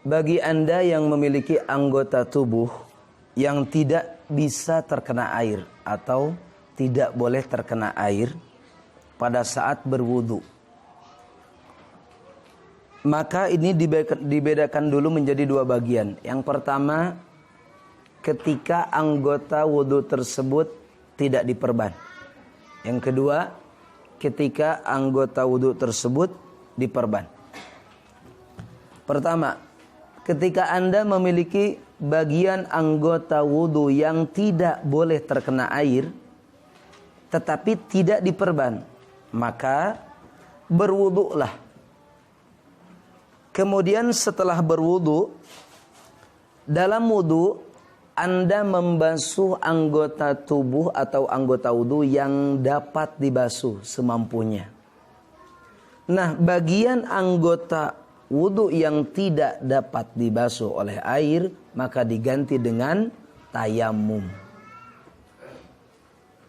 Bagi Anda yang memiliki anggota tubuh yang tidak bisa terkena air atau tidak boleh terkena air pada saat berwudu, maka ini dibedakan dulu menjadi dua bagian. Yang pertama, ketika anggota wudu tersebut tidak diperban. Yang kedua, ketika anggota wudu tersebut diperban. Pertama, ketika Anda memiliki bagian anggota wudu yang tidak boleh terkena air, tetapi tidak diperban, maka berwudulah. Kemudian setelah berwudu, dalam wudu Anda membasuh anggota tubuh atau anggota wudu yang dapat dibasuh semampunya. Nah, bagian anggota wudu yang tidak dapat dibasuh oleh air, maka diganti dengan tayamum.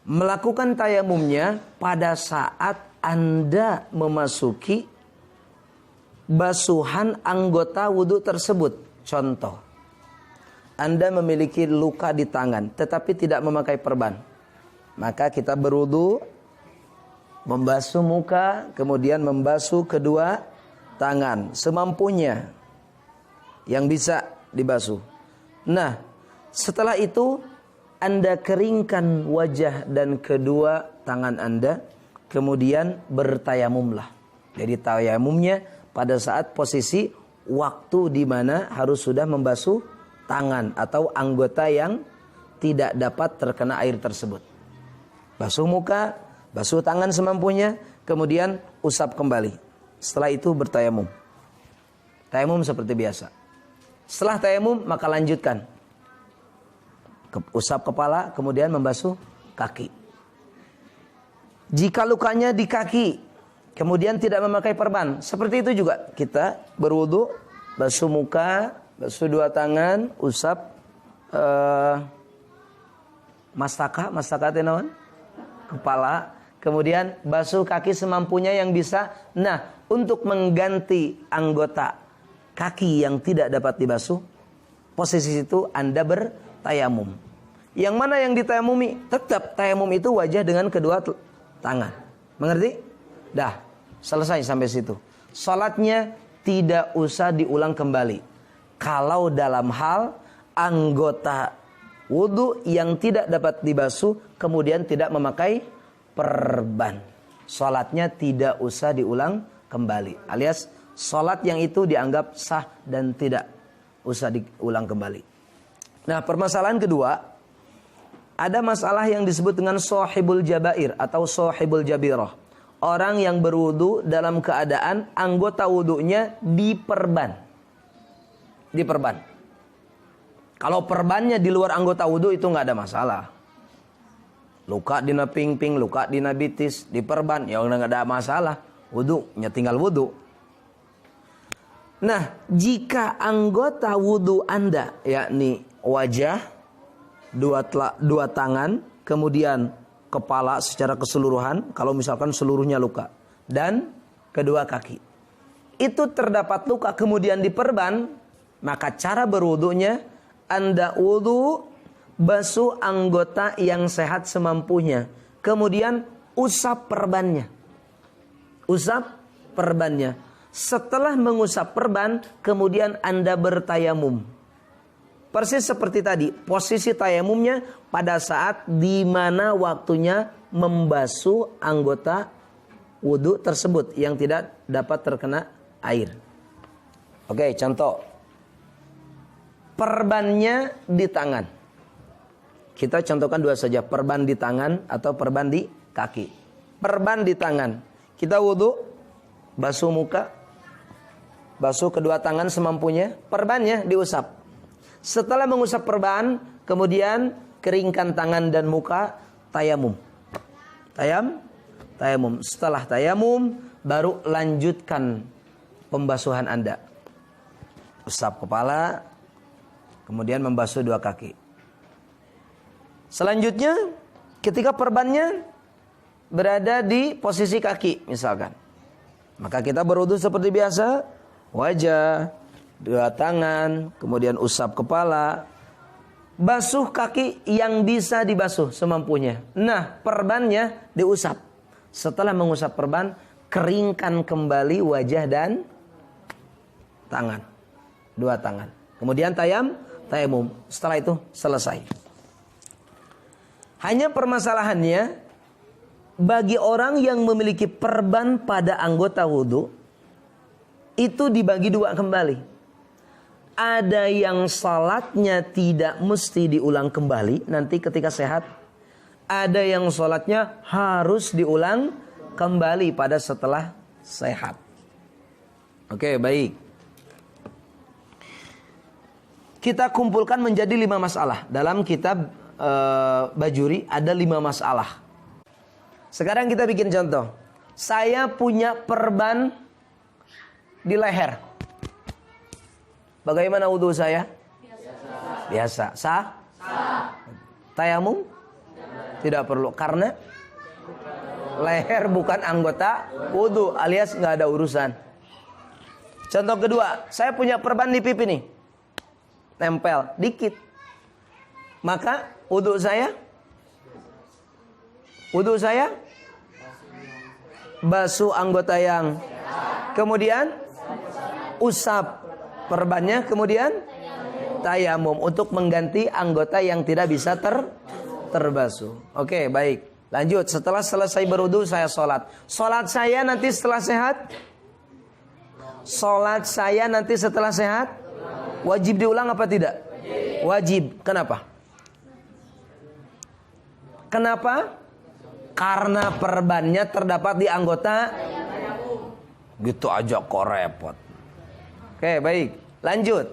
Melakukan tayamumnya pada saat Anda memasuki basuhan anggota wudu tersebut. Contoh, Anda memiliki luka di tangan tetapi tidak memakai perban, maka kita berwudu, membasuh muka, kemudian membasuh kedua tangan semampunya yang bisa dibasuh. Nah, setelah itu Anda keringkan wajah dan kedua tangan Anda, kemudian bertayamumlah. Jadi tayamumnya pada saat posisi waktu di mana harus sudah membasuh tangan atau anggota yang tidak dapat terkena air tersebut. Basuh muka, basuh tangan semampunya, kemudian usap kembali. Setelah itu bertayamum. Tayamum seperti biasa. Setelah tayamum maka lanjutkan. Usap kepala, kemudian membasuh kaki. Jika lukanya di kaki, kemudian tidak memakai perban, seperti itu juga. Kita berwudu, basuh muka, basuh dua tangan, usap mastaka tenawan, kepala, kemudian basuh kaki semampunya yang bisa. Nah, untuk mengganti anggota kaki yang tidak dapat dibasuh, posisi itu Anda bertayamum. Yang mana yang ditayamumi? Tetap tayamum itu wajah dengan kedua tangan. Mengerti? Dah, selesai sampai situ. Salatnya tidak usah diulang kembali. Kalau dalam hal anggota wudu yang tidak dapat dibasuh kemudian tidak memakai perban, salatnya tidak usah diulang kembali. Alias salat yang itu dianggap sah dan tidak usah diulang kembali. Nah, permasalahan kedua, ada masalah yang disebut dengan sahibul jabair atau sahibul jabirah. Orang yang berwudu dalam keadaan anggota wudunya diperban. Diperban. Kalau perbannya di luar anggota wudu itu nggak ada masalah. Luka dina pingping, luka dina bitis, diperban, ya nggak ada masalah. Wudunya tinggal wudu. Nah, jika anggota wudu Anda, yakni wajah, dua tangan, kemudian kepala secara keseluruhan, kalau misalkan seluruhnya luka, dan kedua kaki, itu terdapat luka kemudian diperban, maka cara berwudunya, Anda wudu, basuh anggota yang sehat semampunya, kemudian usap perbannya. Usap perbannya. Setelah mengusap perban, kemudian Anda bertayamum. Persis seperti tadi, posisi tayamumnya pada saat di mana waktunya membasuh anggota wudu tersebut yang tidak dapat terkena air. Oke, contoh. Perbannya di tangan. Kita contohkan dua saja, perban di tangan atau perban di kaki. Perban di tangan. Kita wudu, basuh muka, basuh kedua tangan semampunya, perbannya diusap. Setelah mengusap perban, kemudian keringkan tangan dan muka, tayamum. Tayamum. Setelah tayamum, baru lanjutkan pembasuhan Anda. Usap kepala, kemudian membasuh dua kaki. Selanjutnya, ketika perbannya berada di posisi kaki, misalkan, maka kita berwudu seperti biasa, wajah, dua tangan, kemudian usap kepala. Basuh kaki yang bisa dibasuh semampunya. Nah, perbannya diusap. Setelah mengusap perban, keringkan kembali wajah dan tangan. Dua tangan. Kemudian tayamum. Setelah itu selesai. Hanya permasalahannya, bagi orang yang memiliki perban pada anggota wudu, itu dibagi dua kembali. Ada yang salatnya tidak mesti diulang kembali nanti ketika sehat. Ada yang salatnya harus diulang kembali pada setelah sehat. Oke, baik. Kita kumpulkan menjadi 5 masalah. Dalam kitab Bajuri ada 5 masalah. Sekarang kita bikin contoh. Saya punya perban di leher. Bagaimana wudu saya? Biasa. Sah? Tayamum? Tidak perlu. Karena leher bukan anggota wudu, alias nggak ada urusan. Contoh kedua, saya punya perban di pipi nih. Nempel dikit. Maka wudu saya basuh anggota yang, kemudian usap perbannya, kemudian tayamum untuk mengganti anggota yang tidak bisa terbasuh. Oke, baik. Lanjut, setelah selesai berwudu saya sholat. Sholat saya nanti setelah sehat? Wajib diulang apa tidak? Wajib. Kenapa? Karena perbannya terdapat di anggota. Gitu aja kok repot. Oke, baik. Lanjut.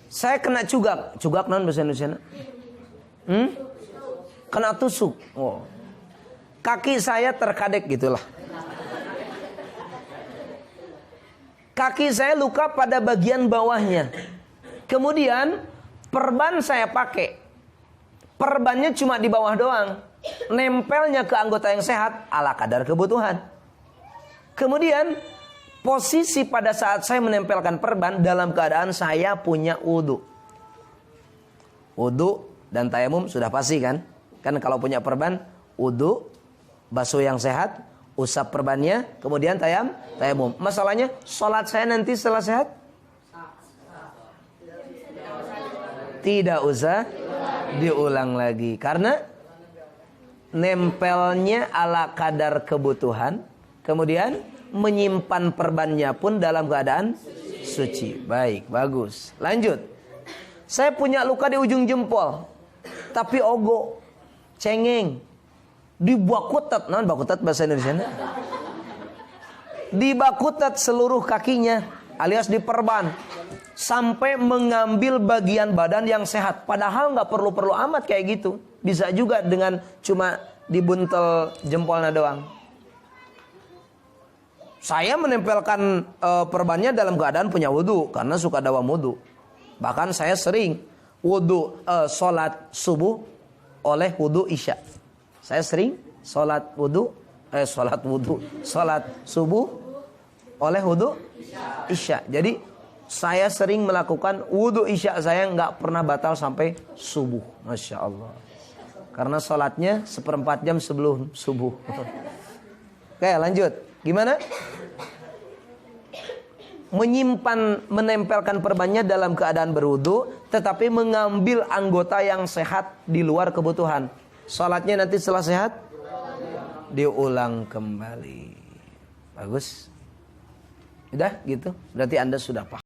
Saya kena cugak. Cugak non bahasa Indonesia? Kena tusuk. Oh. Kaki saya terkadek gitulah. Kaki saya luka pada bagian bawahnya. Kemudian perban saya pakai. Perbannya cuma di bawah doang. Nempelnya ke anggota yang sehat ala kadar kebutuhan. Kemudian posisi pada saat saya menempelkan perban dalam keadaan saya punya wudu. Wudu dan tayamum sudah pasti kan? Kan kalau punya perban, wudu, basuh yang sehat, usap perbannya, kemudian tayamum. Masalahnya, sholat saya nanti setelah sehat? Tidak usah diulang lagi. Karena nempelnya ala kadar kebutuhan, kemudian menyimpan perbannya pun dalam keadaan suci. Baik, bagus. Lanjut. Saya punya luka di ujung jempol, tapi ogo, cengeng, dibakutat. Nah, bakutat bahasa Indonesia. Dibakutat seluruh kakinya, alias diperban, sampai mengambil bagian badan yang sehat. Padahal nggak perlu amat kayak gitu. Bisa juga dengan cuma dibuntel jempolnya doang. Saya menempelkan perbannya dalam keadaan punya wudu karena suka dawam wudu. Bahkan saya sering sholat subuh oleh wudu isya. Saya sering sholat subuh oleh wudu isya. Jadi saya sering melakukan wudu isya saya nggak pernah batal sampai subuh. Masya Allah. Karena sholatnya 1/4 jam sebelum subuh. Oke, lanjut. Gimana? Menempelkan perbannya dalam keadaan berwudu, tetapi mengambil anggota yang sehat di luar kebutuhan. Sholatnya nanti setelah sehat diulang kembali. Bagus. Udah gitu. Berarti Anda sudah paham.